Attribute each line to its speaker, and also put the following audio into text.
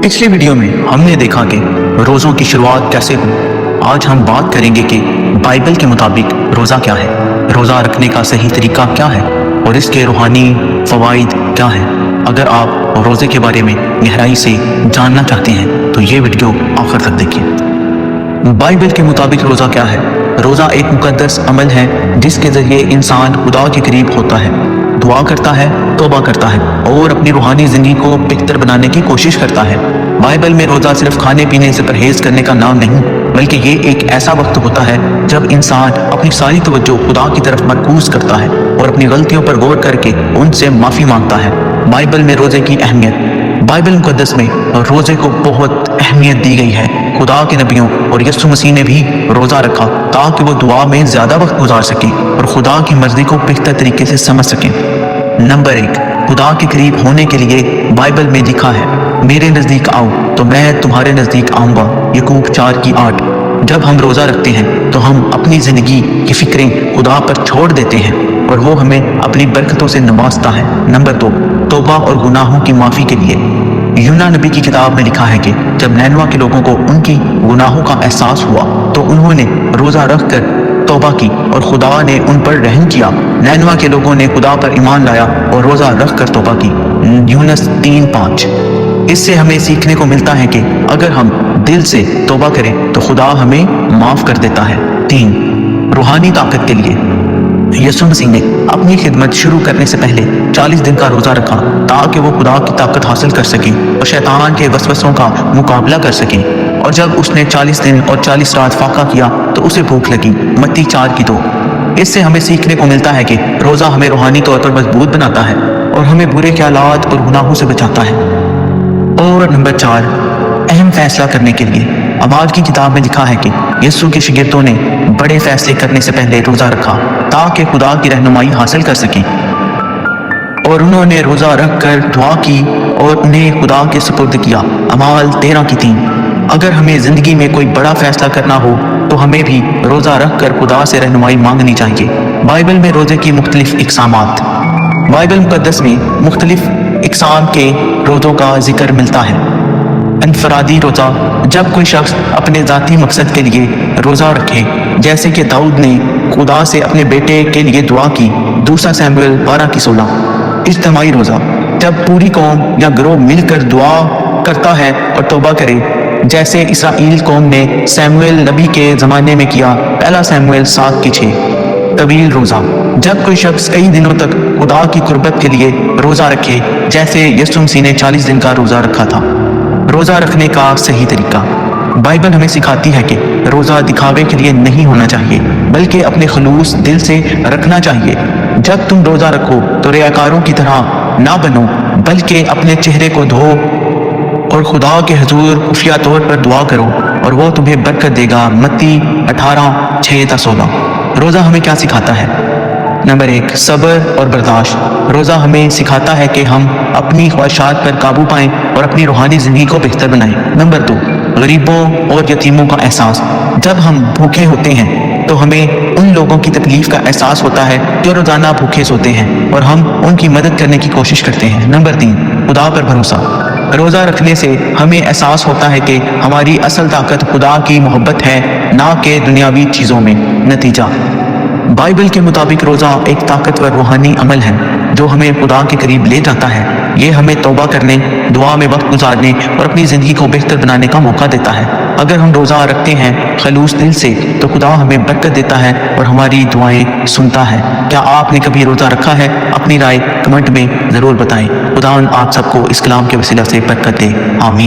Speaker 1: पिछले वीडियो में हमने देखा कि रोज़ों की शुरुआत कैसे हुई। आज हम बात करेंगे कि बाइबल के मुताबिक रोज़ा क्या है, रोज़ा रखने का सही तरीका क्या है और इसके रूहानी फ़वाइद क्या है। अगर आप रोज़े के बारे में गहराई से जानना चाहते हैं तो ये वीडियो आखिर तक देखिए। बाइबल के मुताबिक रोज़ा क्या है? रोज़ा एक मुकद्दस अमल है जिसके ज़रिए इंसान खुदा के करीब होता है, दुआ करता है, तौबा करता है और अपनी रूहानी ज़िंदगी को बेहतर बनाने की कोशिश करता है। बाइबल में रोज़ा सिर्फ खाने पीने से परहेज करने का नाम नहीं, बल्कि ये एक ऐसा वक्त होता है जब इंसान अपनी सारी तवज्जो खुदा की तरफ मरकूज करता है और अपनी गलतियों पर गौर करके उनसे माफ़ी मांगता है। बाइबल में रोज़े की अहमियत। बाइबल मुकद्दस में रोज़े को बहुत अहमियत दी गई है। खुदा के नबियों और यीशु मसीह ने भी रोज़ा रखा ताकि वो दुआ में ज़्यादा वक्त गुजार सकें और खुदा की मर्ज़ी को बेहतर तरीके से समझ सकें। नंबर 1, खुदा के करीब होने के लिए बाइबल में लिखा है, मेरे नज़दीक आओ तो मैं तुम्हारे नज़दीक आऊँगा। याकूब 4:8। जब हम रोज़ा रखते हैं तो हम अपनी ज़िंदगी की फ़िक्रें खुदा पर छोड़ देते हैं और वो हमें अपनी बरकतों से नवाजता है। नंबर 2, तौबा और गुनाहों की माफ़ी के लिए। यूना नबी की किताब में लिखा है कि जब नैनवा के लोगों को उनकी गुनाहों का एहसास हुआ तो उन्होंने रोज़ा रख कर तौबा की और खुदा ने उन पर रहम किया। नैनवा के लोगों ने खुदा पर ईमान लाया और रोज़ा रख कर तौबा की। यूनस 3:5। इससे हमें सीखने को मिलता है कि अगर हम दिल से तौबा करें तो खुदा हमें माफ़ कर देता है। 3, रूहानी ताकत के लिए। यीशु मसीह ने अपनी खिदमत शुरू करने से पहले 40 दिन का रोज़ा रखा ताकि वो खुदा की ताकत हासिल कर सके और शैतान के वसवसों का मुकाबला कर सके। और जब उसने 40 दिन और 40 रात फाका किया तो उसे भूख लगी। मत्ती 4:2। इससे हमें सीखने को मिलता है कि रोज़ा हमें रूहानी तौर पर मजबूत बनाता है और हमें बुरे ख्यालात और गुनाहों से बचाता है। और नंबर 4, अहम फैसला करने के लिए। अमाल की किताब में लिखा है कि यीशु के शागिर्दों ने बड़े फैसले करने से पहले रोज़ा रखा ताकि खुदा की रहनुमाई हासिल कर सकें और उन्होंने रोज़ा रख कर दुआ की और उन्हें खुदा के सुपुर्द किया। अमाल 13:3। अगर हमें ज़िंदगी में कोई बड़ा फैसला करना हो तो हमें भी रोज़ा रख कर खुदा से रहनुमाई मांगनी चाहिए। बाइबल में रोज़े की मुख्तलिफ इक़सामात। बाइबल मुक़द्दस में मुख्तलिफ इक़साम के रोज़ों का जिक्र मिलता है। अनफरादी रोज़ा, जब कोई शख्स अपने ज़ाती मकसद के लिए रोज़ा रखे, जैसे कि दाऊद ने खुदा से अपने बेटे के लिए दुआ की। 2 शमूएल 12:16। इज्तिमाई रोज़ा, जब पूरी कौम या गिरोह मिलकर दुआ करता है और तौबा करे, जैसे इसराइल कौम ने शमूएल नबी के ज़माने में किया। 1 शमूएल 7:6। तवील रोज़ा, जब कोई शख्स कई दिनों तक खुदा की कुर्बत के लिए रोज़ा रखे, जैसे यीशु मसीह ने 40 दिन का रोज़ा रखा था। रोज़ा रखने का सही तरीका। बाइबल हमें सिखाती है कि रोज़ा दिखावे के लिए नहीं होना चाहिए, बल्कि अपने खुलूस दिल से रखना चाहिए। जब तुम रोज़ा रखो तो रियाकारों की तरह ना बनो, बल्कि अपने चेहरे को धो और खुदा के हुजूर खुफिया तौर पर दुआ करो और वो तुम्हें बरकत देगा। मत्ती 18:6-16। रोज़ा हमें क्या सिखाता है? नंबर 1, सब्र और बर्दाश्त। रोज़ा हमें सिखाता है कि हम अपनी ख्वाहिशात पर काबू पाएं और अपनी रूहानी ज़िंदगी को बेहतर बनाएं। नंबर 2, गरीबों और यतीमों का एहसास। जब हम भूखे होते हैं तो हमें उन लोगों की तकलीफ़ का एहसास होता है जो रोज़ाना भूखे सोते हैं और हम उनकी मदद करने की कोशिश करते हैं। नंबर 3, खुदा पर भरोसा। रोज़ा रखने से हमें एहसास होता है कि हमारी असल ताकत खुदा की मोहब्बत है, ना कि दुनियावी चीज़ों में। नतीजा, बाइबल के मुताबिक रोज़ा एक ताकतवर रूहानी अमल है जो हमें खुदा के करीब ले जाता है। ये हमें तौबा करने, दुआ में वक्त गुजारने और अपनी ज़िंदगी को बेहतर बनाने का मौका देता है। अगर हम रोज़ा रखते हैं खलूस दिल से तो खुदा हमें बरकत देता है और हमारी दुआएं सुनता है। क्या आपने कभी रोज़ा रखा है? अपनी राय कमेंट में ज़रूर बताएं। खुदा आप सबको इस कलाम के वसीला से बरकत दे। आमीन।